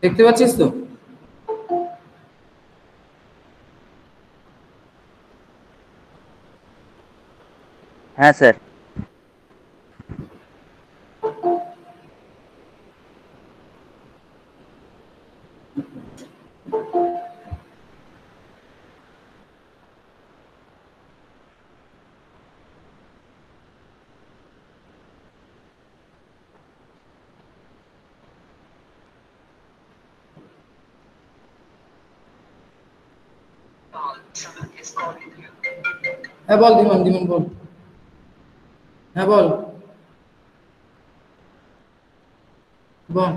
দেখতে পাচ্ছিস তো? হ্যাঁ স্যার। হ্যাঁ বল ধীমান, ধীমান বল। হ্যাঁ বল বল।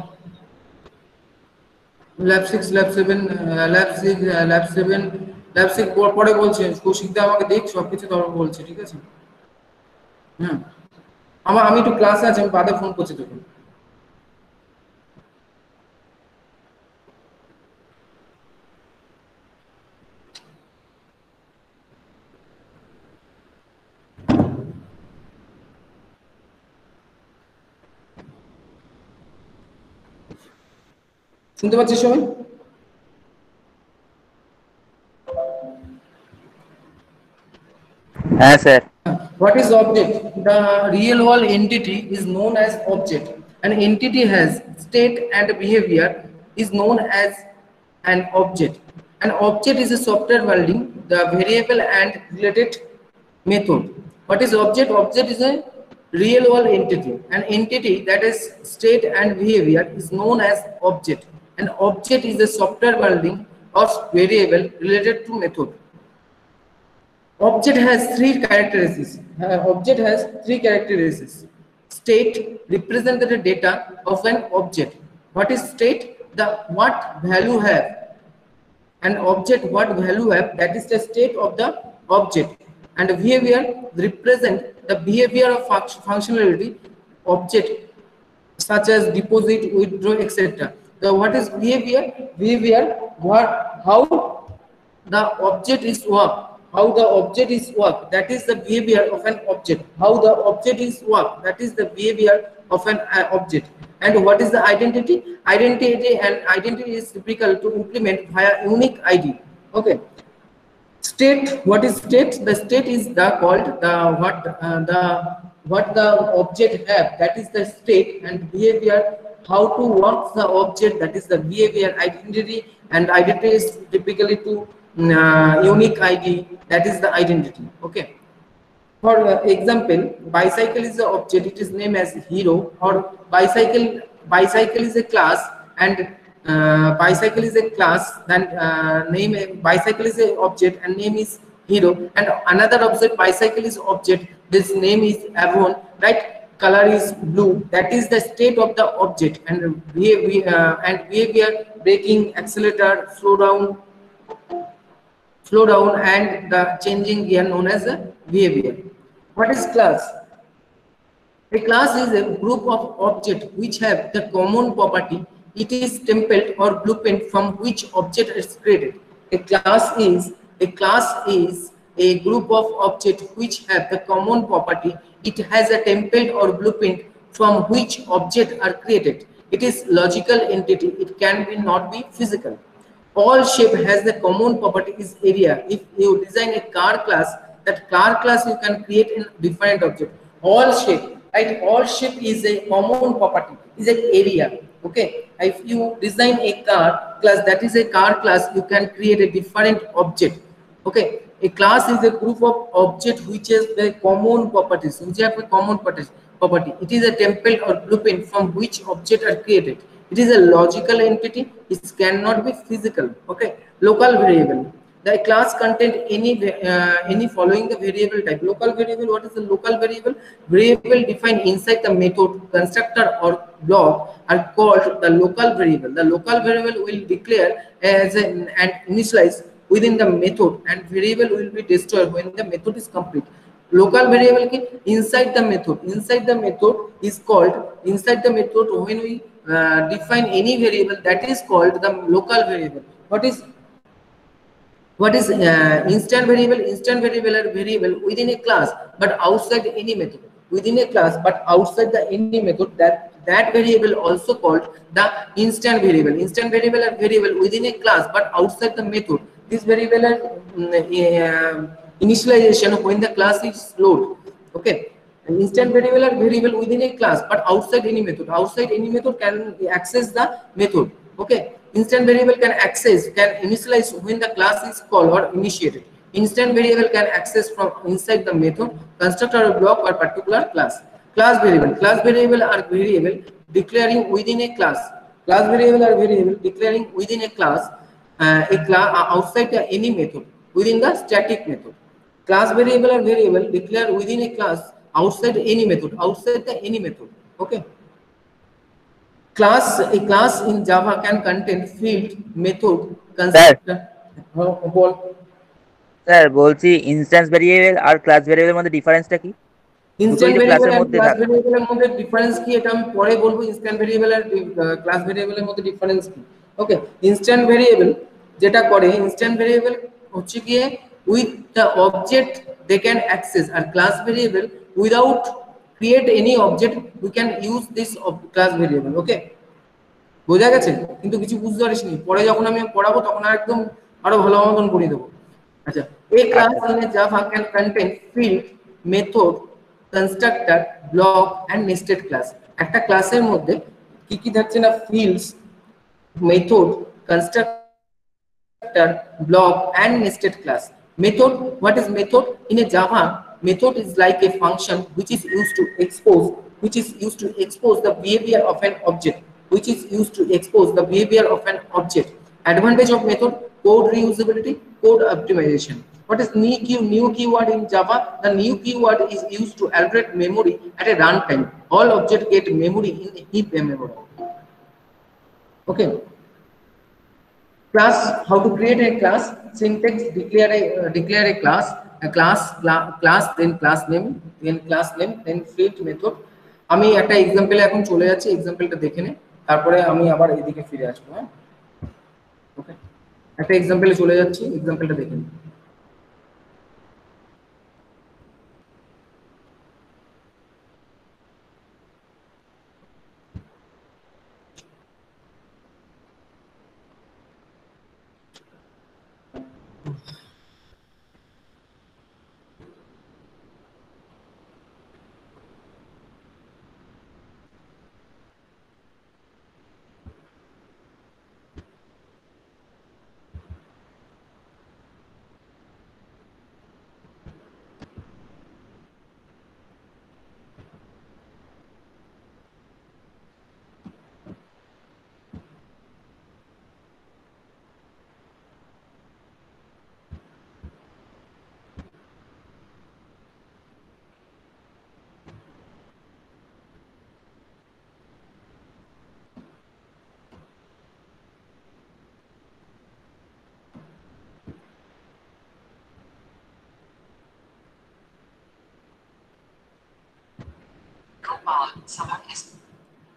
Lab 6, lab 7, lab 6, lab 7, lab 6 পরে বলছে। কৌশিকদা আমাকে দেখ সবকিছু তারপর বলছে, ঠিক আছে? হুম। আমি একটু ক্লাসে আছি, আমি বাদে ফোন করছি তোকে। শুনতে পাচ্ছিস সবাই? হ্যাঁ sir. What is object? The real world entity is known as object. An entity has state and behavior is known as an object. An object is a software building the variable and related method. What is object? Object is a real world entity. An entity that has state and behavior is known as object. An object is a software building of variable related to method. Object has three characteristics. Object has three characteristics. State represents the data of an object. What is state? The what value have an object, what value have, that is the state of the object. And behavior represent the behavior of functionality object, such as deposit, withdraw, etc. The what is behavior? Behavior, what, how the object is work, how the object is work, that is the behavior of an object. How the object is work, that is the behavior of an object. And what is the identity? Identity, and identity is typical to implement via unique ID. Okay. State, what is state? The state is the called the what the object have, that is the state. And behavior, how to work the object, that is the behavior. Identity, and identity is typically to unique ID, that is the identity. Okay. For example, bicycle is the object, it is named as hero. Or bicycle is a class, and bicycle is a class, then bicycle is a object and name is hero. And another object, bicycle is object, this name is Avon, right? Color is blue, that is the state of the object. And behavior, braking, accelerator, slow down, and the changing gear known as a behavior. What is class? A class is a group of objects which have the common property. It is template or blueprint from which object is created. A class is a group of objects which have the common property. It has a template or blueprint from which objects are created. It is logical entity. It can be not be physical. All shape has the common property is area. If you design a car class, that car class you can create in different object. All shape, right? All shape is a common property, is an area. Okay. If you design a car class, that is a car class, you can create a different object. Okay. A class is a group of objects which has the common properties, which have a common property. It is a template or blueprint from which objects are created. It is a logical entity. It cannot be physical. Okay. Local variable. The class contains any following the variable type. Local variable. What is the local variable? Variable defined inside the method, constructor, or block are called the local variable. The local variable will declare as and initialize within the method, and variable will be destroyed when the method is complete. Local variable ki inside the method is called, inside the method when we define any variable, that is called the local variable. What is instant variable? Instant variable are variable within a class but outside any method. Within a class but outside the any method, that that variable also called the instant variable. Instant variable are variable within a class but outside the method. This variable are initialization when the class is load. Okay. An instant variable are variable within a class but outside any method. Outside any method can access the method. Okay. Instant variable can initialize when the class is called or initiated. Instant variable can access from inside the method, constructor or block or particular class. Class variable. Class variable are variable declaring within a class. Class variable are variable declaring within a class outside any method within the static method. Class variable are variable declared within a class outside any method. Outside the any method. Okay. A class in Java can contain field, method, sir constructor. Ball sir বলছি instance variable আর class ভেরিয়েবলের মধ্যে ডিফারেন্সটা কি? দুটোই instant তো variable ক্লাসের and মধ্যে class থাকে। ভেরিয়েবলের মধ্যে ডিফারেন্স কি এটা আমি পরে বলবো। ইনস্ট্যান্ট ভেরিয়েবল আর ক্লাস ভেরিয়েবলের মধ্যে ডিফারেন্স কি? ওকে, ইনস্ট্যান্ট ভেরিয়েবল যেটা করে, ইনস্ট্যান্ট ভেরিয়েবল হচ্ছে গিয়ে with the object they can access, আর class variable without create any object we can use this class variable. Okay, বোঝা গেছে? কিন্তু কিছু বুঝতে পারিসনি, পরে যখন আমি পড়াবো তখন আর একদম আরো ভালো মতন করে দেবো। আচ্ছা, a class আচ্ছা in a Java can contain field, method, constructor, block and nested class. একটা ক্লাসের মধ্যে কি কি থাকছে না, fields, method, constructor, block and nested class. Method, what is method? In a Java, method is like a function which is used to expose the behavior of an object, Advantage of method: code reusability, code optimization. What is new keyword in Java? The new keyword is used to allocate memory at a runtime. All objects get memory in a heap memory. Okay. Class, how to create a class? Syntax: declare a class, then class name, then field, method. আমি একটা এক্সাম্পলে এখন চলে যাচ্ছি, এক্সাম্পলটা দেখে নে, তারপরে আমি আবার এদিকে ফিরে আসবো। হ্যাঁ, ওকে, একটা এক্সাম্পলে চলে যাচ্ছি, এক্সাম্পলটা দেখে নে।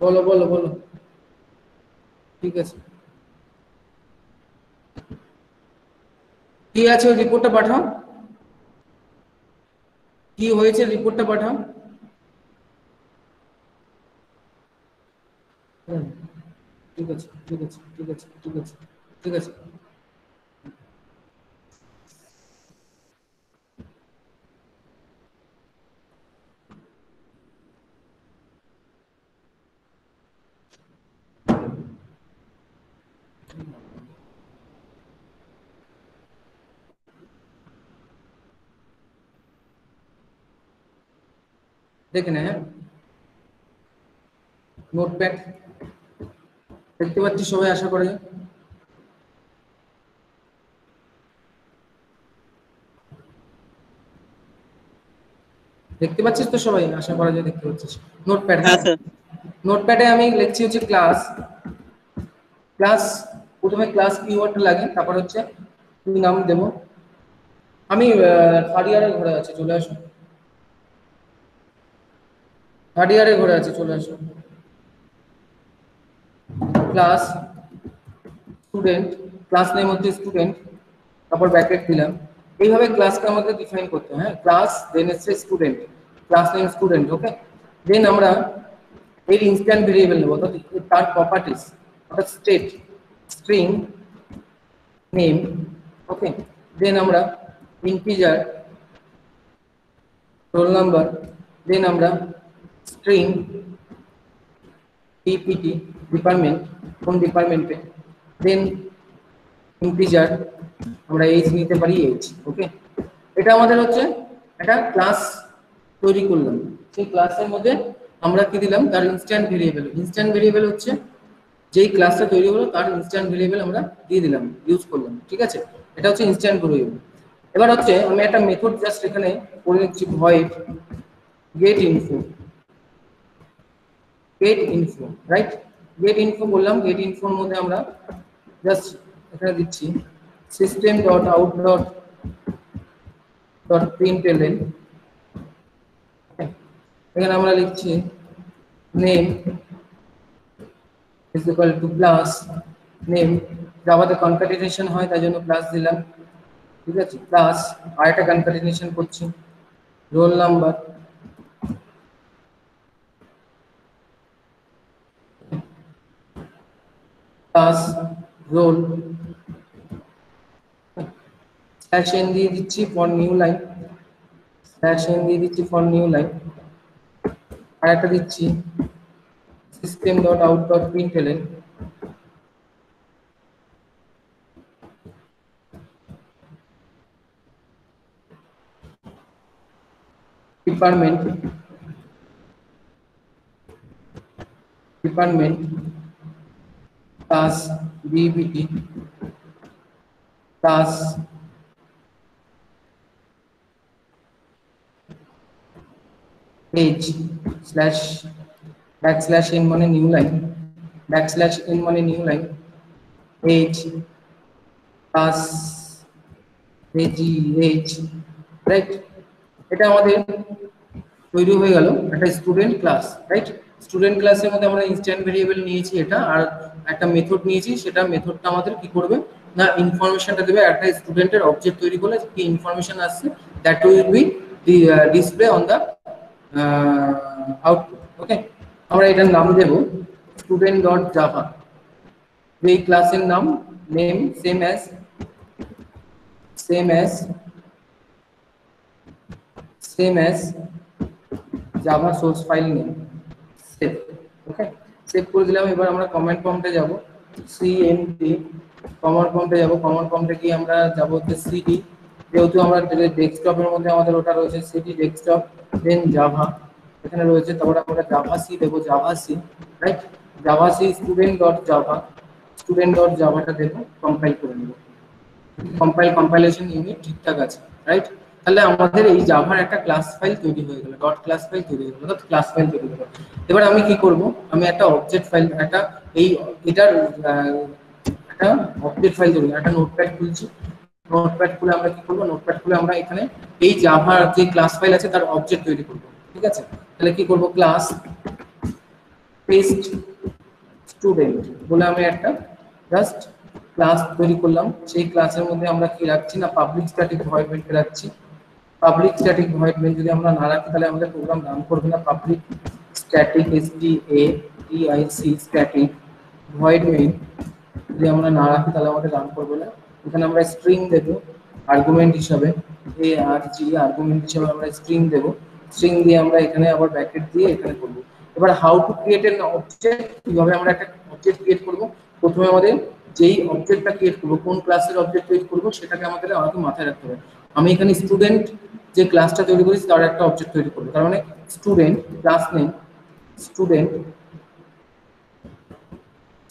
বলো বলো বলো, ঠিক আছে, কি আছে ওই রিপোর্টটা পাঠাও, কি হয়েছে রিপোর্টটা পাঠাও। ঠিক আছে ঠিক আছে ঠিক আছে ঠিক আছে ঠিক আছে। দেখে নে। হ্যাঁ, নোটপ্যাড দেখতে পাচ্ছি সবাই, আশা করে দেখতে পাচ্ছিস তো সবাই, আশা করা যায় দেখতে পাচ্ছিস। নোটপ্যাড, হ্যাঁ, নোটপ্যাডে আমি লিখছি হচ্ছে ক্লাস। প্রথমে ক্লাস কিওয়ার্ডটা লাগে, তারপর হচ্ছে কি নাম দেব। আমি থার্ড ইয়ারের ঘরে আছি, চলে আসো। থার্ড ইয়ারের ঘরে আছি, চলে আসো। ক্লাস স্টুডেন্ট, ক্লাস নেম হচ্ছে স্টুডেন্ট, তারপর ব্র্যাকেট দিলাম। এইভাবে ক্লাসকে আমাদের ডিফাইন করতে হয়। হ্যাঁ, ক্লাস দেন হচ্ছে স্টুডেন্ট, ক্লাস নেম স্টুডেন্ট। ওকে, দেন আমরা এর ইনস্ট্যান্ট ভেরিয়েবল নেব, অর্থাৎ তার প্রপার্টিস, অর্থাৎ স্টেট, স্ট্রিং নেম, ওকে, দেন আমরা ইন্টিজার, রোল নাম্বার, দেন আমরা স্ট্রিং ডিপিটি, ডিপার্টমেন্ট, কোন ডিপার্টমেন্টে, দেন ইন্টিজার আমরা এইচ নিতে পারি, এইচ, ওকে। এটা আমাদের হচ্ছে একটা ক্লাস তৈরি করলাম, সেই ক্লাসের মধ্যে আমরা কি দিলাম, তার ইনস্ট্যান্ট ভেরিয়েবল। ইনস্ট্যান্ট ভেরিয়েবল হচ্ছে যেই ক্লাসটা তৈরি হলো তার ইনস্ট্যান্ট ভেরিয়েবল আমরা দিয়ে দিলাম, ইউজ করলাম, ঠিক আছে, এটা হচ্ছে ইনস্ট্যান্ট ভেরিয়েবল। এবার হচ্ছে আমি একটা মেথড জাস্ট এখানে করে নিচ্ছি, void get info, get info, right, get info বললাম। গেট ইনফোর মধ্যে আমরা জাস্ট এখানে দিচ্ছি system dot out dot dot println, এখানে আমরা লিখছি name is equal to plus name, জাভাতে কনক্যাটিনেশন হয় তাই জন্য প্লাস দিলাম, ঠিক আছে, প্লাস আর একটা কনক্যাটিনেশন করছি, roll number plus roll, slash n দিয়ে দিচ্ছি for new line, slash n দিয়ে দিচ্ছি ফর নিউ লাইন, আর একটা দিচ্ছি system dot out dot println, department, department plus DBT plus age slash backslash n মানে নিউ লাইন, ব্যাকস্ল্যাশ এন মানে new line, age plus এজি এইচ, রাইট। এটা আমাদের তৈরি হয়ে গেল একটা স্টুডেন্ট ক্লাস, রাইট। স্টুডেন্ট ক্লাসের মধ্যে আমরা ইনস্ট্যান্ট ভেরিয়েবল নিয়েছি এটা, আর একটা মেথড নিয়েছি, সেটা মেথডটা আমাদের কি করবে না ইনফরমেশনটা দেবে, একটা স্টুডেন্টের অবজেক্ট তৈরি করলে কি ইনফরমেশন আসছে that will be display on the output, okay. আমরা এটার নাম দেব স্টুডেন্ট ডট জাভা, এই ক্লাসের নাম name same as Java source file name, save, okay, save করে দিলাম। এবার আমরা কমান্ড প্রম্পটে যাব, সিএমডি কমান্ড প্রম্পটে যাব, কমান্ড প্রম্পটে গিয়ে আমরা যাব হচ্ছে সিডি, যেহেতু আমরা ডেস্কটপের মধ্যে আমাদের ওটা রয়েছে সিডি ডেস্কটপ, দেন জাভা এখানে রয়েছে, তারপরে আমরা জাভা সি দেবো, Java C, right, Java C student dot জাভাটা দেবো, কম্পাইল করে নেব, কম্পাইলেশন ইউনিট ঠিকঠাক আছে, রাইট। তাহলে আমাদের এই জাভার একটা ক্লাস ফাইল তৈরি হয়ে গেল, ডট ক্লাস ফাইল তৈরি হয়ে গেল, অর্থাৎ ক্লাস ফাইল তৈরি হয়ে গেল। এবার আমি কি করব, আমি একটা অবজেক্ট ফাইল, একটা এই এটার একটা অবজেক্ট ফাইল তৈরি, একটা নোটপ্যাড খুলছি, নোটপ্যাড খুলে আমরা কি করব, নোটপ্যাড খুলে আমরা এখানে এই জাভার যে ক্লাস ফাইল আছে তার অবজেক্ট তৈরি করব, ঠিক আছে। তাহলে কি করব, ক্লাস টেস্ট স্টুডেন্ট বলে আমি একটা জাস্ট ক্লাস তৈরি করলাম। সেই ক্লাসের মধ্যে আমরা কি রাখছি না পাবলিক স্ট্যাটিক ভয়েড মেইন রাখছি। পাবলিক স্ট্যাটিক ভয়েড মেইন যদি আমরা না রাখি তাহলে আমাদের প্রোগ্রাম রান করবে না। Public static static static void main যদি আমরা না রাখি তাহলে আমাদের রান করবে না। এখানে আমরা স্ট্রিং দেব আর্গুমেন্ট হিসাবে, আর্গুমেন্ট হিসাবে আমরা স্ট্রিং দেব, স্ট্রিং দিয়ে আমরা এখানে আবার ব্র্যাকেট দিয়ে এখানে করব। এবার how to create an object, কিভাবে আমরা একটা অবজেক্ট ক্রিয়েট করব। প্রথমে আমাদের যেই অবজেক্টটা ক্রিয়েট করব, কোন ক্লাসের অবজেক্ট তৈরি করব সেটাকে আমাদের মাথায় রাখতে হবে। আমি এখানে স্টুডেন্ট যে ক্লাসটা তৈরি করেছি তার একটা অবজেক্ট তৈরি করব, তার মানে student class name student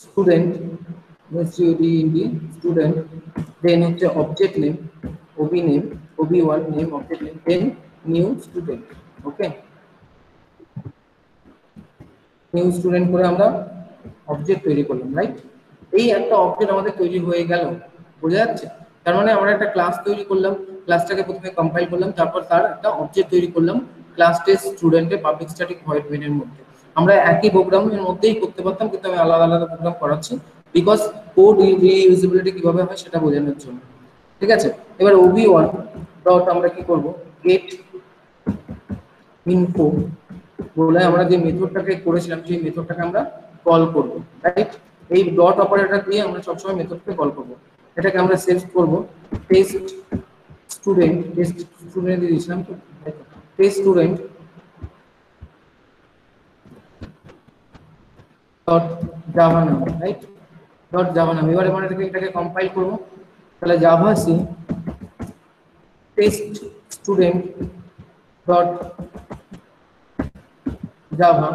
student then হচ্ছে object name ob1 name object name, then new student, okay. New student করে আমরা অবজেক্ট তৈরি করলাম, রাইট। এই একটা অবজেক্ট আমাদের তৈরি হয়ে গেল, বোঝা যাচ্ছে। তার মানে আমরা একটা ক্লাস তৈরি করলাম, ক্লাসটাকে প্রথমে কম্পাইল করলাম, তারপর তার একটা অবজেক্ট তৈরি করলাম ক্লাস টেস্ট স্টুডেন্টের পাবলিক স্ট্যাটিক ভয়েড মেইনের মধ্যে। আমরা একই প্রোগ্রামের মধ্যেই করতে পারতাম, কিন্তু আমি আলাদা আলাদা প্রোগ্রাম করাচ্ছি বিকজ কোড রিইউজেবিলিটি কিভাবে হয় সেটা বোঝানোর জন্য, ঠিক আছে। এবার ob1 ডট আমরা কি করব, গেট ইনফো বলে আমরা যে মেথডটাকে করেছিলাম সেই মেথডটাকে আমরা কল করব, রাইট? এই ডট অপারেটর দিয়ে আমরা সবসময় মেথডকে কল করব। এটাকে আমরা সেভ করব টেস্ট স্টুডেন্ট দিয়েছিলাম তো, টেস্ট স্টুডেন্ট ডট জাভা নাম, রাইট? ডট জাভা নাম। এবারে আমরা এটাকে কম্পাইল করব। তাহলে Java C test student dot Java,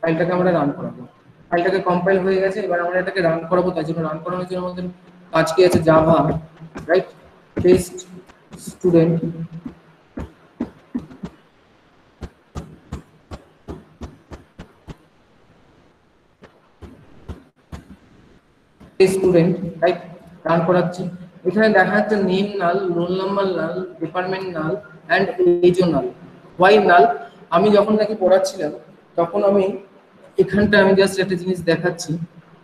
ফাইলটাকে আমরা রান করাবো। ফাইলটাকে কম্পাইল হয়ে গেছে, এবার আমরা এটাকে রান করাবো। তাই জন্য রান করানোর জন্য আমাদের কাজ কি আছে, Java right test student student right run করাচ্ছি। এখানে দেখা যাচ্ছে name null, roll number null, department null and এজও নাল। Why null? আমি যখন নাকি পড়াচ্ছিলাম তখন আমি এখানটা আমি জাস্ট একটা জিনিস দেখাচ্ছি।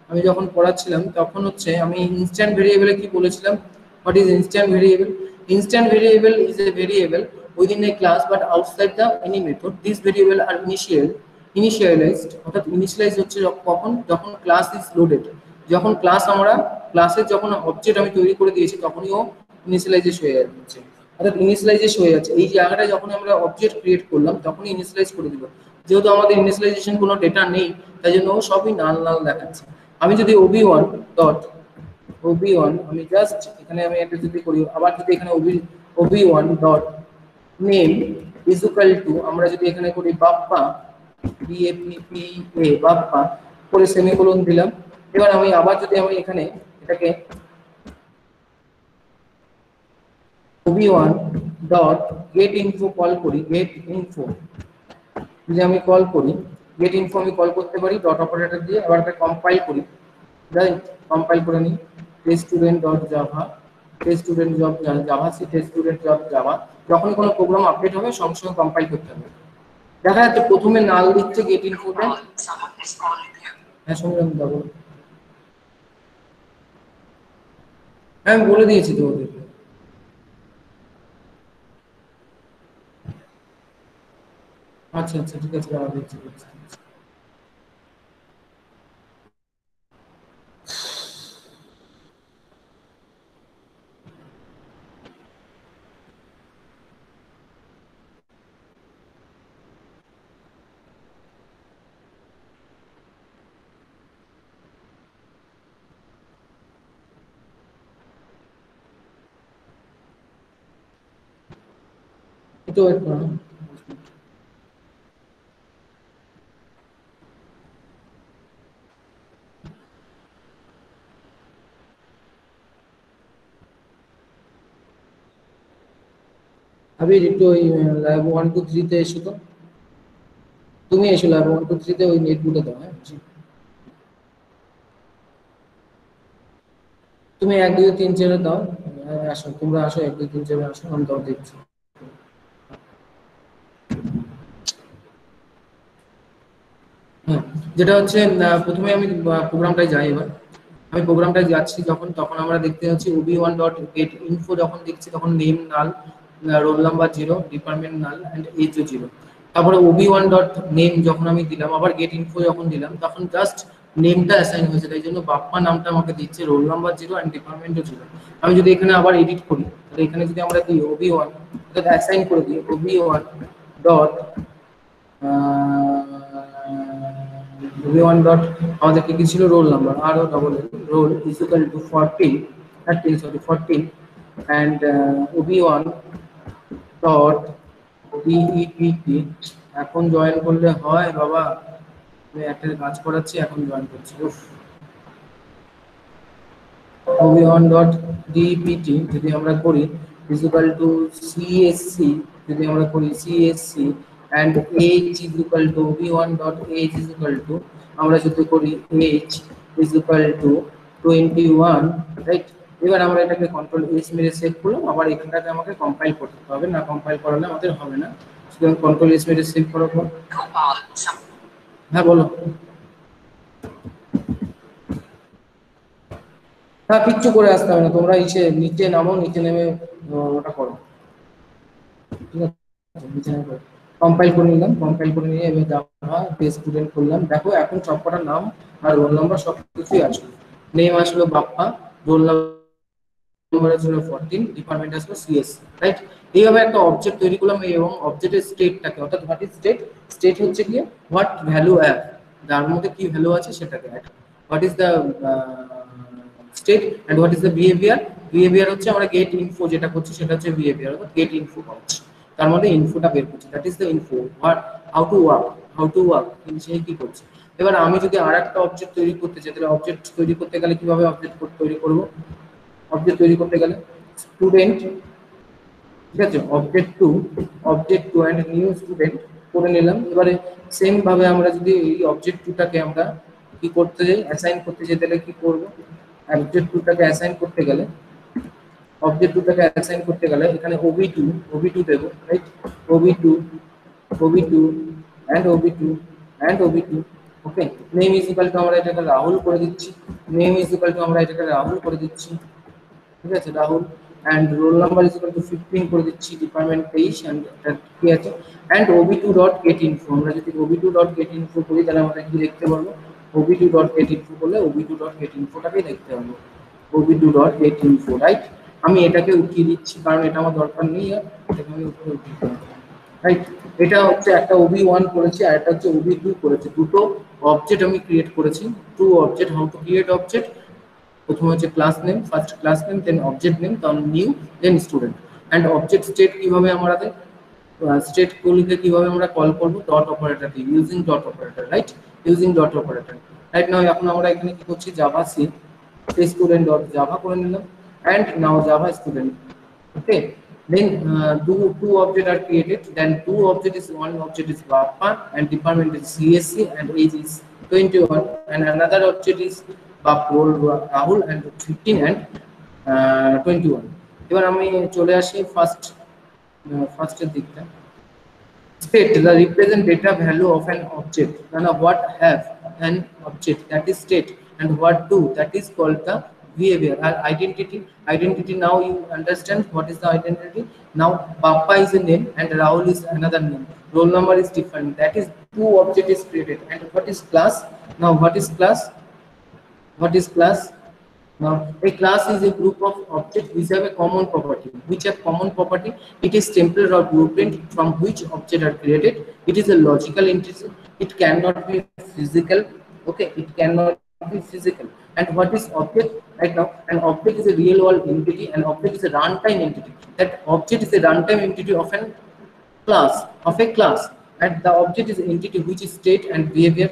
আমি যখন পড়াচ্ছিলাম তখন হচ্ছে আমি ইনস্ট্যান্ট ভেরিয়েবলে কি বলেছিলাম, what is instant variable? Instant variable is a variable within a class but outside the any method. These variable are initialized, অর্থাৎ ইনিশিয়ালাইজ হচ্ছে কখন, যখন ক্লাস ইজ লোডেড। যখন ক্লাস আমরা ক্লাসের যখন অবজেক্ট আমি তৈরি করে দিয়েছি তখনই ও ইনিশিয়ালাইজেশ হয়ে যাচ্ছে, অর্থাৎ ইনিশিয়ালাইজেশ হয়ে যাচ্ছে। এই জায়গাটায় যখন আমরা অবজেক্ট ক্রিয়েট করলাম তখনই ইনিশিয়ালাইজ করে দিল। যেহেতু আমাদের ইনিশিয়ালাইজেশন কোনো ডেটা নেই তাই জন্য ও সবই নাল নাল দেখাচ্ছে। আমি যদি ওবি1 ডট ওবি1 আমি জাস্ট এখানে আমি একটা যদি করি, আবার যদি এখানে OB one dot name is equal to আমরা যদি এখানে করি বাপ্পা BAPPA বাপ্পা করে সেমিকোলন দিলাম। এবার আমি আবার যদি আমি এখানে এটাকে ওবি1 ডট গেট ইনফো কল করি, গেট ইনফো যদি আমি কল করি, গেট ইনফো আমি কল করতে পারি ডট অপারেটর দিয়ে। আবার এটা কম্পাইল করি, রাইট? কম্পাইল করে নিই test student dot Java, test student job Java C test student job Java. যখন কোনো প্রোগ্রাম আপডেট হবে সঙ্গে সঙ্গে কম্পাইল করতে হবে। দেখা যাচ্ছে প্রথমে নাল দিচ্ছে গেট ইনফোতে। হ্যাঁ শুনলাম দাদা, আমি বলে দিয়েছি তো ওদেরকে। আচ্ছা আচ্ছা ঠিক আছে, দাঁড়া দিচ্ছি। একটু ওয়েট করো। আমি একটু ওই ল্যাব 1 2 3 তে এসো তো, তুমি এসো ল্যাব 1 2 3 তে ওই নেটগুলো দাও। হ্যাঁ তুমি 1 2 3 4 দাও। আসো তোমরা আসো, 1 2 3 4 আসো, আমি দাও দেখছি। হ্যাঁ, যেটা হচ্ছে প্রথমে আমি প্রোগ্রামটায় যাই। এবার আমি প্রোগ্রামটায় যাচ্ছি যখন, তখন আমরা দেখতে পাচ্ছি ওবি1 ডট গেট ইনফো যখন দেখছি তখন name null, roll number 0, department null and এজও 0। তারপরে ওবি1 ডট নেম যখন আমি দিলাম, আবার গেট ইনফো যখন দিলাম তখন জাস্ট নেমটা অ্যাসাইন হয়েছে, তাই জন্য বাপ্পা নামটা আমাকে দিচ্ছে, রোল নাম্বার 0 অ্যান্ড ডিপার্টমেন্টও 0। আমি যদি এখানে আবার এডিট করি তাহলে এখানে যদি আমরা দিই ওবি1 অর্থাৎ অ্যাসাইন করে দিই ওবি1 ডট ওবি1 ডট আমাদের কি ছিল, রোল নাম্বার আর ও double roll is equal to 14 and OB one dot DEPT. এখন জয়েন করলে হয় বাবা, আমি একটা কাজ করাচ্ছি এখন জয়েন করছি। ওবি1 ডট ডিইপিটি যদি আমরা করি ইজ ইকুয়াল টু সিএসসি, যদি আমরা করি CSC and age is equal to v1 dot age is equal to আমরা যদি করি age is equal to 21, right? এবার আমরা এটাকে কন্ট্রোল এস মেরে সেভ করলাম। আবার এখানটাতে আমাকে কম্পাইল করতে হবে, না কম্পাইল করালে আমাদের হবে না। সুতরাং কন্ট্রোল এস মেরে সেভ করার পর, হ্যাঁ বলো। হ্যাঁ কিচ্ছু করে আসতে হবে না, তোমরা নিচে নামো, নিচে নেমে ওটা করো, ঠিক আছে? নিচে নেমে করো। কম্পাইল করে নিলাম, কম্পাইল করে নিয়ে এবার জাভা টেস্ট স্টুডেন্ট করলাম। দেখো এখন সবকটা নাম আর রোল নাম্বার সব কিছুই আসলো। নেম আসলো বাপ্পা, রোল নাম্বার ছিল 14, ডিপার্টমেন্ট আসলো সিএস, রাইট। এইভাবে একটা অবজেক্ট তৈরি করলাম এবং অবজেক্টের স্টেটটাকে, অর্থাৎ হোয়াট ইজ স্টেট, স্টেট হচ্ছে কি হোয়াট ভ্যালু অ্যাপ, যার মধ্যে কি ভ্যালু আছে সেটাকে, what is the state and what is the behaviour. Behaviour হচ্ছে আমরা গেট ইনফো যেটা করছি সেটা হচ্ছে বিহেভিয়ার, অর্থাৎ গেট ইনফো করছি, তার মধ্যে ইনফোটা বের করছি, that is the info. What, how to work, সে কি করছে। এবার আমি যদি আর একটা অবজেক্ট তৈরি করতে চাই, তাহলে অবজেক্ট তৈরি করতে গেলে কিভাবে অবজেক্ট তৈরি করবো, অবজেক্ট তৈরি করতে গেলে স্টুডেন্ট, ঠিক আছে, object two and new student করে নিলাম। এবারে সেম ভাবে আমরা যদি এই অবজেক্ট টুটাকে আমরা কি করতে যাই, অ্যাসাইন করতে যাই, তাহলে কি করব, অবজেক্ট টুটাকে অ্যাসাইন করতে গেলে, এখানে ওবি টু দেবো, right. Ob two, ob two ob two ob two, okay. Name is equal to আমরা এটাকে রাহুল করে দিচ্ছি, ঠিক আছে, Rahul. And roll number is equal to 15 করে দিচ্ছি, ডিপার্টমেন্ট 23, অ্যান্ড ঠিক আছে। And ob two dot get info, আমরা যদি ওবি2 ডট গেট ইনফো করি তাহলে আমরা কি দেখতে পারবো, ওবি2 ডট গেট ইনফো করলে ওবি2 ডট গেট ইনফোটাকেই দেখতে পারবো, ওবি2 ডট গেট ইনফো, রাইট। আমি এটাকে উঠিয়ে দিচ্ছি কারণ এটা আমার দরকার নেই, আর এটাকে আমি উপরে উঠিয়ে দিচ্ছি, রাইট। এটা হচ্ছে একটা ওবি1 করেছি আর একটা হচ্ছে ওবি2 করেছি, দুটো অবজেক্ট আমি ক্রিয়েট করেছি, two object. How to create object, প্রথমে হচ্ছে class name, first class name, then object name, then new, then student. And object state কিভাবে আমাদের স্টেট গুলিকে কিভাবে আমরা কল করব, ডট অপারেটর দিয়ে, using dot operator, right, using dot operator, right. Now এখন আমরা এখানে কি করছি, Java C student dot Java করে নিলাম, and now Java student, okay. Then two objects are created, then two object is, one object is Bappa and department is CSC and age is 21, and another object is Bapol Rahul and 15 and 21. এবার আমি চলে আসি ফার্স্টের দিকটা। State the represent data value of an object, and what have an object, that is state, and what do, that is called the behavior. And identity, now you understand what is the identity. Now Bappa is a name and Rahul is another name, roll number is different, that is two object is created. And what is class, now what is class, now a class is a group of objects which have a common property, it is template or blueprint from which objects are created. It is a logical entity, it cannot be physical, okay, it cannot be physical. And what is object, right? Now an object is a real world entity, an object is a runtime entity, that object is a runtime entity of a class, and the object is an entity which is state and behavior,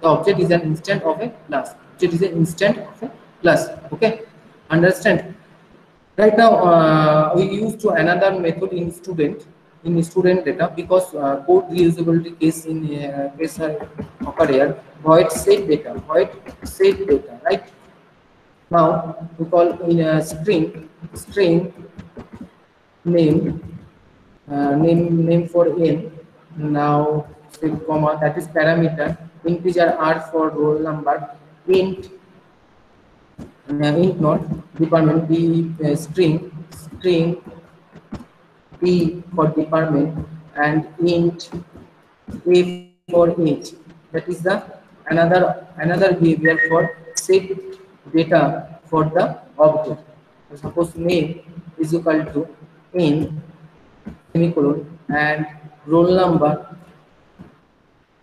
the object is an instant of a class, okay, understand. Right now we use to another method in student data, because code reusability case in case occur here, void set data, right. Now we call in a string name, name for n, now say comma, that is parameter, integer r for roll number, int not department, b string p for department, and int a for age, that is the another behavior for set data for the object. Suppose name is equal to n semicolon, and roll number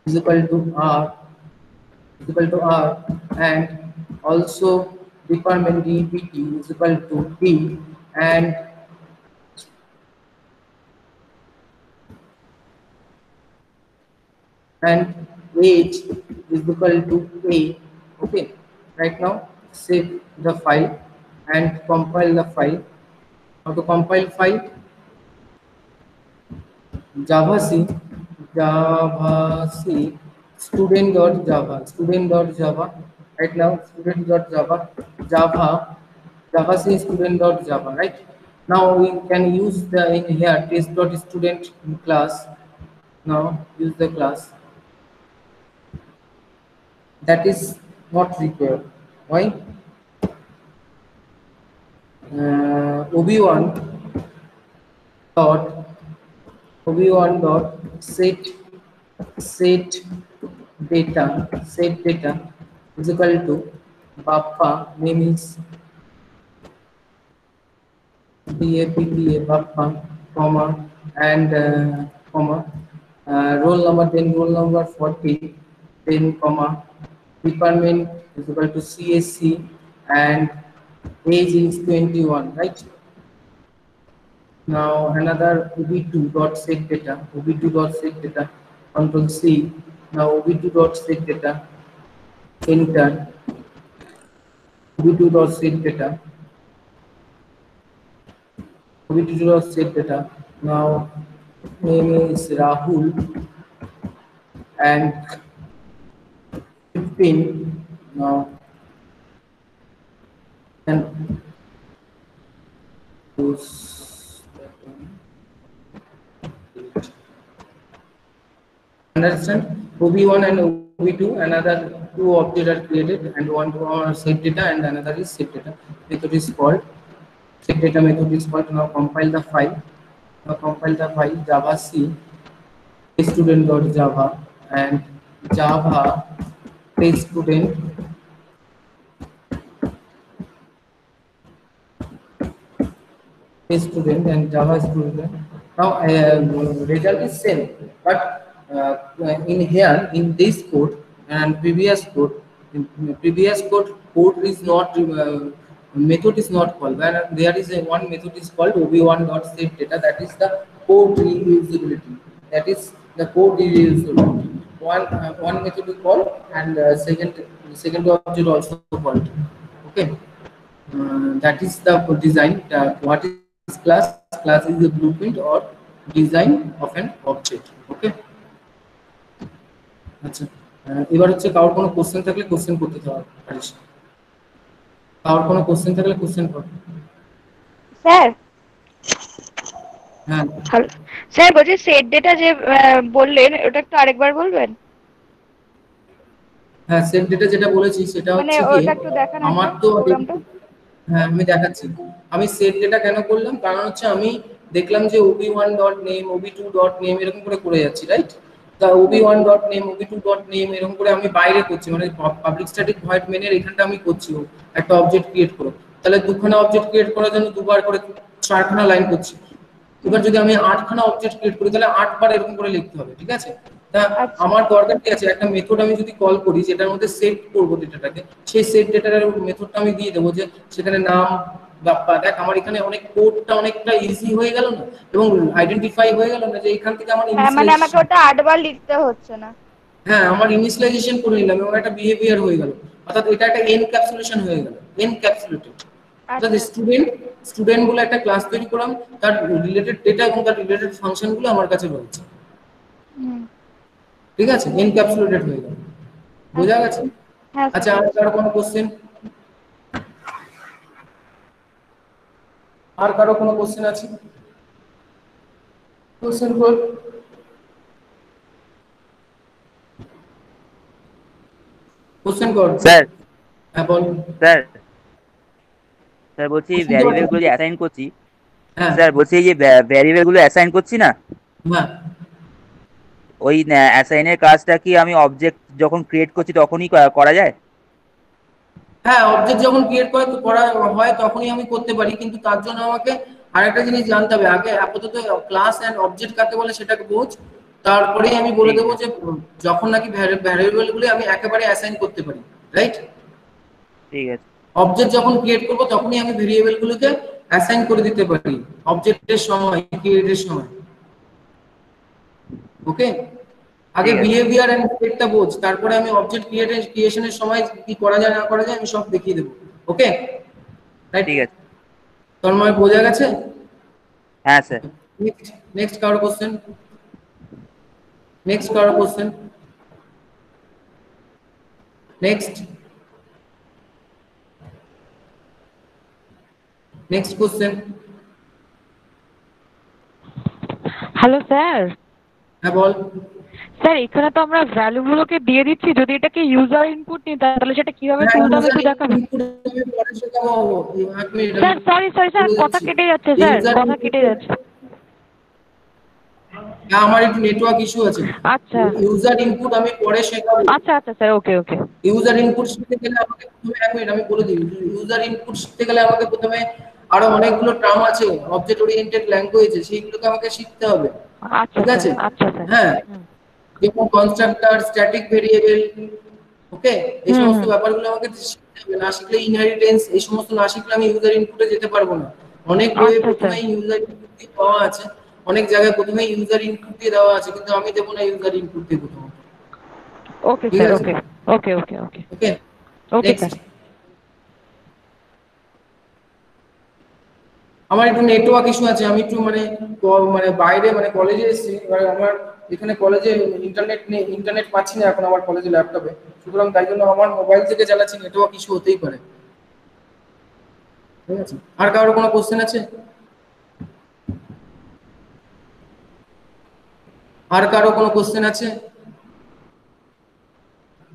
is equal to r, and also department dpt is equal to d, and age is equal to a, okay. Right now save the file and compile the file. How to compile file, java c student.java, right. Now student.java, java c student.java, right. Now we can use the in here test.student class. Now use the class, that is not required. Why? ob1 dot ob1 dot set data is equal to bappa, name is BAPPA bappa, comma, and comma, roll number, then roll number 40, then comma, department is equal to CSC, and age is 21, right? Now another ob2 dot set data, ob2 dot set data, control C. Now ob2 dot set data, enter, ob2 dot set data, ob2 dot set data. Now name is Rahul, and 15. Now and those, understand, ob1 and ob2, another two objects are created, and one set data and another is set data. Method is called set data method is called. Now compile the file. Now compile the file java c student.java and java student and Java student. Now result is same, but in here in this code and previous code, code is not method is not called. Where there is a one method is called ob1 dot set data, that is the code reusability. That is the code reusability. One method is called, and second object also called. Okay. That is the design. What is class? Class is the blueprint or design of an object. Okay. আচ্ছা, এবার হচ্ছে কারোর কোনো question থাকলে question করতে পারিস। কারোর কোনো কোশ্চেন থাকলে কোশ্চেন কর। স্যার, হ্যাঁ স্যার বলছি সেট ডেটা যে বললেন ওটা একটু আরেকবার বলবেন? হ্যাঁ, সেট ডেটা যেটা বলেছি সেটা হচ্ছে কি, আমার তো হ্যাঁ আমি দেখাচ্ছি। আমি সেট ডেটা কেন করলাম, কারণ হচ্ছে আমি দেখলাম যে ob1 dot name ob2 dot name এরকম করে যাচ্ছি, রাইট? তা ob1 dot name ob2 dot name এরকম করে আমি বাইরে করছি, মানে পাবলিক স্ট্যাটিক ভয়েড মেনের এখানটা আমি করছি একটা অবজেক্ট ক্রিয়েট করো। তাহলে দুখানা অবজেক্ট ক্রিয়েট করার জন্য দুবার করে 4খানা লাইন করছি। এবার যদি আমি 8খানা অবজেক্ট ক্রিয়েট করি তাহলে 8 বার এরকম করে লিখতে হবে, ঠিক আছে? তা আমার দরকার কি আছে, একটা মেথড আমি যদি কল করি যেটার মধ্যে সেট করব ডেটাটাকে, সেই সেট ডেটার মেথডটা আমি দিয়ে দেবো, যে সেখানে নাম বাপ্পা। দেখ আমার এখানে অনেক কোডটা অনেকটা ইজি হয়ে গেল না, এবং আইডেন্টিফাই হয়ে গেল না যে এখান থেকে আমার মানে আমাকে ওটা 8 বার লিখতে হচ্ছে না। হ্যাঁ, আমার ইনিশিয়ালাইজেশন করে নিলাম এবং একটা বিহেভিয়ার হয়ে গেল, অর্থাৎ এটা একটা এনক্যাপসুলেশন হয়ে গেল, এনক্যাপসুলেটেড। অর্থাৎ স্টুডেন্ট বলে একটা ক্লাস তৈরি করলাম, তার রিলেটেড ডেটা এবং তার রিলেটেড ফাংশনগুলো আমার কাছে রয়েছে, ঠিক আছে? এনক্যাপসুলেটেড হয়ে গেল, বোঝা গেছে? আচ্ছা, আর কোনো কোশ্চেন? আর কারো কোনো কোশ্চেন আছে? কোশ্চেন কর। কোশ্চেন কর স্যার। হ্যাঁ বল। স্যার স্যার বলছি ভ্যারিয়েবল গুলো অ্যাসাইন করছি। স্যার বলছি এই যে ভ্যারিয়েবল গুলো অ্যাসাইন করছি না, হ্যাঁ, ওই অ্যাসাইনের কাজটা কি আমি অবজেক্ট যখন ক্রিয়েট করছি তখনই করা যায়? হ্যাঁ, অবজেক্ট যখন ক্রিয়েট করা হয় তখনই আমি করতে পারি, কিন্তু তার জন্য আমাকে আরেকটা জিনিস জানতে হবে। আগে আপাতত ক্লাস এন্ড অবজেক্ট কাকে বলে সেটাকে বোঝ, তারপরেই আমি বলে দেবো যে যখন নাকি ভ্যারিয়েবল গুলো আমি একেবারে অ্যাসাইন করতে পারি, রাইট? ঠিক আছে। অবজেক্ট যখন ক্রিয়েট করব তখনই আমি ভেরিয়েবল গুলোকে অ্যাসাইন করে দিতে পারি অবজেক্টের সময়, ক্রিয়েটের সময়। ওকে, আগে বিহেভিয়ার এন্ড স্টেটটা বোঝ, তারপরে আমি অবজেক্ট ক্রিয়েশনের সময় কি করা যায় না করা যায় আমি সব দেখিয়ে দেব। ওকে, রাইট? ঠিক আছে। তন্ময়, বোঝা গেছে? হ্যাঁ স্যার। নেক্সট কারো কোশ্চেন? নেক্সট কারো question? Next question? Hello sir. হ্যাঁ বল। স্যার এখানে তো আমরা ভ্যালুগুলোকে দিয়ে দিচ্ছি, যদি এটাকে ইউজার ইনপুট নিই তাহলে সেটা কিভাবে তুলতে হবে একটু দেখাবেন? স্যার সরি স্যার কথা কেটে যাচ্ছে, স্যার কথা কেটে যাচ্ছে। হ্যাঁ, আমার একটু নেটওয়ার্ক ইস্যু আছে। আচ্ছা ইউজার ইনপুট আমি পরে শেখাবো। আচ্ছা আচ্ছা স্যার, ওকে ওকে। ইউজার ইনপুট শিখতে গেলে আমাকে প্রথমে, এক মিনিট আমি বলে দিই, ইউজার ইনপুট শিখতে গেলে আমাকে প্রথমে আরো অনেকগুলো টার্ম আছে অবজেক্ট ওরিয়েন্টেড ল্যাঙ্গুয়েজে, সেইগুলোকে আমাকে শিখতে হবে। আচ্ছা ঠিক আছে? স্যার, আচ্ছা স্যার। হ্যাঁ, হুম যেমন কনস্ট্রাক্টর, স্ট্যাটিক ভেরিয়েবল, ওকে, এই হুম সমস্ত হুম। ব্যাপারগুলো আমাকে শিখতে হবে। না শিখলে ইনহেরিটেন্স, এই সমস্ত না শিখলে আমি ইউজার ইনপুটে যেতে পারবো না। অনেক বইয়ে আচ্ছা স্যার। প্রথমেই ইউজার ইনপুট দিয়ে দেওয়া আছে, অনেক জায়গায় প্রথমেই ইউজার ইনপুট দিয়ে দেওয়া আছে, কিন্তু আমি দেবো না ইউজার ইনপুট দিয়ে প্রথমে। ওকে ঠিক স্যার, আছে? ওকে ওকে ওকে ওকে ওকে, ওকে নেক্সট। স্যার। আমার একটু নেটওয়ার্ক ইস্যু আছে, আমি একটু মানে মানে বাইরে মানে কলেজে এসেছি, এবার আমার এখানে কলেজে ইন্টারনেট নেই, ইন্টারনেট পাচ্ছি না এখন আমার কলেজে ল্যাপটপে, সুতরাং তাই জন্য আমার মোবাইল থেকে চালাচ্ছি, নেটওয়ার্ক ইস্যু হতেই পারে। ঠিক আছে, আর কারোর কোনো কোশ্চেন আছে? আর কারো কোনো কোশ্চেন আছে?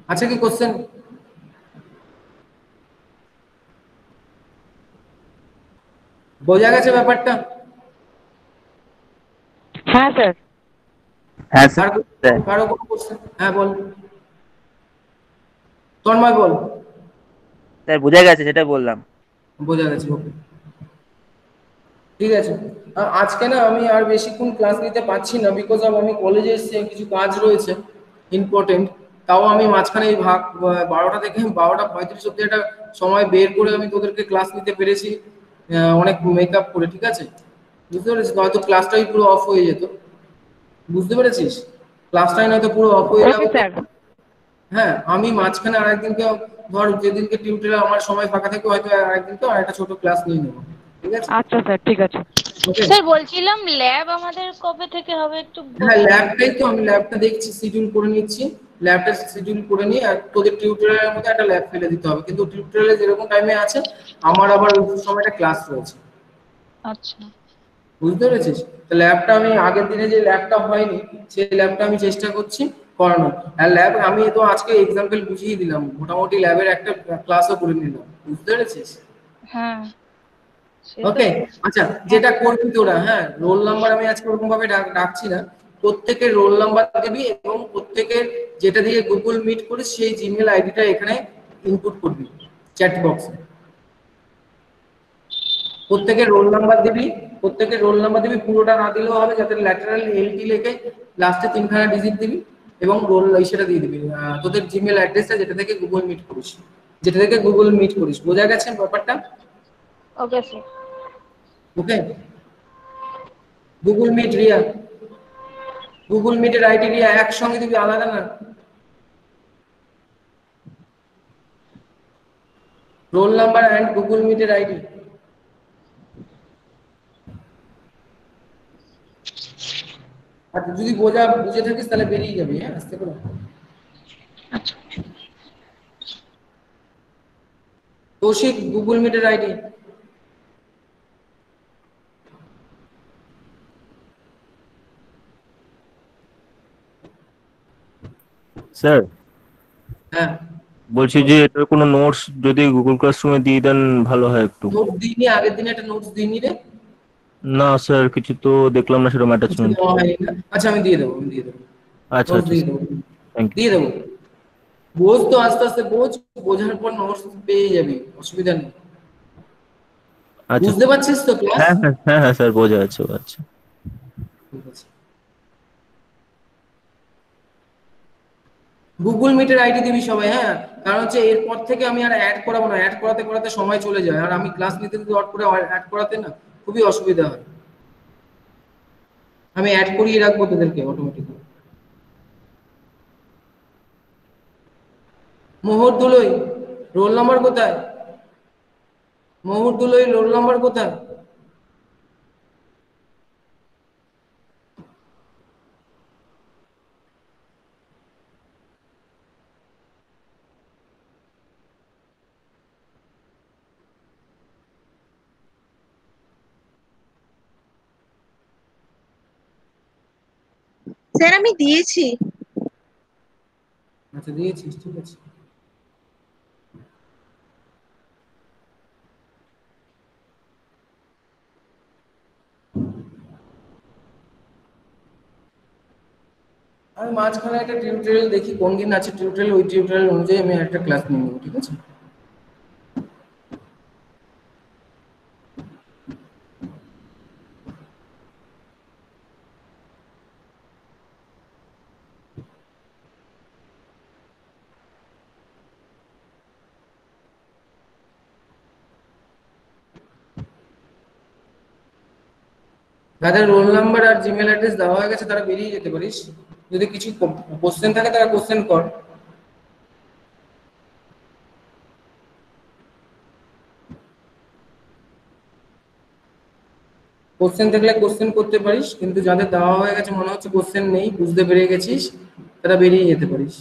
আছে কি কোশ্চেন? বোঝা গেছে ব্যাপারটা? হ্যাঁ স্যার। হ্যাঁ আর স্যার। কারো কোনো কোশ্চেন? হ্যাঁ বল, তন্ময় বল। স্যার বোঝা গেছে, সেটা বললাম। বোঝা গেছে, ওকে, ঠিক আছে। আজকে না আমি আর বেশিক্ষণ ক্লাস নিতে পারছি না, বিকজ আমি কলেজে এসেছি, কিছু কাজ রয়েছে ইম্পর্টেন্ট। তাও আমি মাঝখানে এই 12টা থেকে 12টা 35 অব্দি একটা সময় বের করে আমি তোদেরকে ক্লাস নিতে পেরেছি, অনেক মেকআপ করে। ঠিক আছে, বুঝতে পেরেছিস? হয়তো ক্লাসটাই পুরো অফ হয়ে যেত, বুঝতে পেরেছিস? ক্লাসটাই নয়তো পুরো অফ হয়ে ওকে যাবে। স্যার। হ্যাঁ, আমি মাঝখানে আরেকদিনকে, ধর যেদিনকে টিউটোরিয়াল আমার সময় ফাঁকা থাকে, হয়তো আরেকদিনকে আর একটা ছোট ক্লাস নিয়ে নেবো। ঠিক আছে, আচ্ছা স্যার, ঠিক আছে। ওকে। স্যার বলছিলাম ল্যাব আমাদের কবে থেকে হবে একটু হ্যাঁ, বলবেন? ল্যাবটাই তো, আমি ল্যাবটা দেখছি, শিডিউল করে নিচ্ছি। ল্যাবটা শিডিউল করে নিয়ে আর তোদের টিউটোরিয়ালের মধ্যে একটা ল্যাব ফেলে দিতে হবে, কিন্তু টিউটোরিয়ালে যেরকম টাইমে আছে আমার আবার ওই সময়টা ক্লাস রয়েছে, আচ্ছা। বুঝতে পেরেছিস? তো ল্যাবটা আমি আগের দিনে যে ল্যাবটা হয়নি, সেই ল্যাবটা আমি চেষ্টা করছি করানোর। আর ল্যাব আমি তো আজকে এক্সাম্পল বুঝিয়ে দিলাম, মোটামুটি ল্যাবের একটা ক্লাসও করে নিলাম, বুঝতে পেরেছিস? হ্যাঁ, সে তো ওকে, বুঝ- আচ্ছা, হ্যাঁ যেটা করবি তোরা, হ্যাঁ, রোল নাম্বার আমি আজকে ওরকম ভাবে ডাকছি না, প্রত্যেকের রোল নাম্বার দিবি এবং প্রত্যেকের যেটা দিয়ে গুগল মিট করে সেই জিমেল আইডিটা এখানে ইনপুট করবি চ্যাট বক্সে। প্রত্যেকের রোল নাম্বার দিবি, পুরোটা না দিলেও হবে, যাতে ল্যাটারাল এলটি লিখে লাস্টে 3খানা ডিজিট দিবি এবং রোল সেটা দিয়ে দিবি, তোদের জিমেল অ্যাড্রেসটা যেটা থেকে গুগল মিট করিস। বোঝা গেছে ব্যাপারটা? Okay sir. Okay, Google Meet Riya, Google মিটের আইডি রিয়া একসঙ্গে দিবি, আলাদা না। রোল নাম্বার অ্যান্ড গুগল মিটের আইডি। আর যদি বুঝে থাকিস তাহলে বেরিয়ে যাবি, হ্যাঁ, আস্তে করে। কৌশিক, গুগল মিটের আইডি। স্যার হ্যাঁ, বলছি বল। যে এটার কোনো নোটস যদি গুগল ক্লাসরুমে দিয়ে দেন ভালো হয় একটু। নোটস দিইনি, আগের দিনে একটা নোটস দিইনি রে। না স্যার, কিছু তো দেখলাম না সেরকম কিছু অ্যাটাচমেন্ট। দেওয়া হয়নি না? আচ্ছা, আমি দিয়ে দেবো আচ্ছা নোটস আচ্ছা দিয়ে স্যার, দেবো, থ্যাংক ইউ। দিয়ে দেবো। বোঝ তো, আস্তে আস্তে বোঝ, বোঝার পর নোটস পেয়ে যাবি, অসুবিধা নেই। আচ্ছা বুঝতে পারছিস তো ক্লাস? হ্যাঁ হ্যাঁ হ্যাঁ হ্যাঁ স্যার, বোঝা যাচ্ছে আচ্ছা। ঠিক আছে, গুগল মিটের আইডি দিবি সবাই, হ্যাঁ। কারণ হচ্ছে এরপর থেকে আমি আর অ্যাড করাবো না, অ্যাড করাতে করাতে সময় চলে যায়, আর আমি ক্লাস নিতে নিতে হট করে অ্যাড করাতে না খুবই অসুবিধা হয়। আমি অ্যাড করিয়ে রাখবো তোদেরকে অটোমেটিকলি। মোহর দুলই, রোল নাম্বার কোথায়? মোহর দুলই, রোল নাম্বার কোথায়? স্যার আমি দিয়েছি। আচ্ছা, দিয়েছিস, ঠিক আছে। আমি মাঝখানে একটা টিউটোরিয়াল দেখি কোন দিন আছে টিউটোরিয়াল, ওই টিউটোরিয়াল অনুযায়ী আমি একটা ক্লাস নিয়ে নেবো, ঠিক আছে? যাদের রোল নাম্বার আর জিমেল অ্যাড্রেস দেওয়া হয়ে গেছে তারা বেরিয়ে যেতে পারিস। যদি কিছু কোশ্চেন থাকে তারা কোশ্চেন কর। কোশ্চেন থাকলে কোশ্চেন করতে পারিস, কিন্তু যাদের দেওয়া হয়ে গেছে মনে হচ্ছে কোশ্চেন নেই, বুঝতে পেরে গেছিস, তারা বেরিয়ে যেতে পারিস।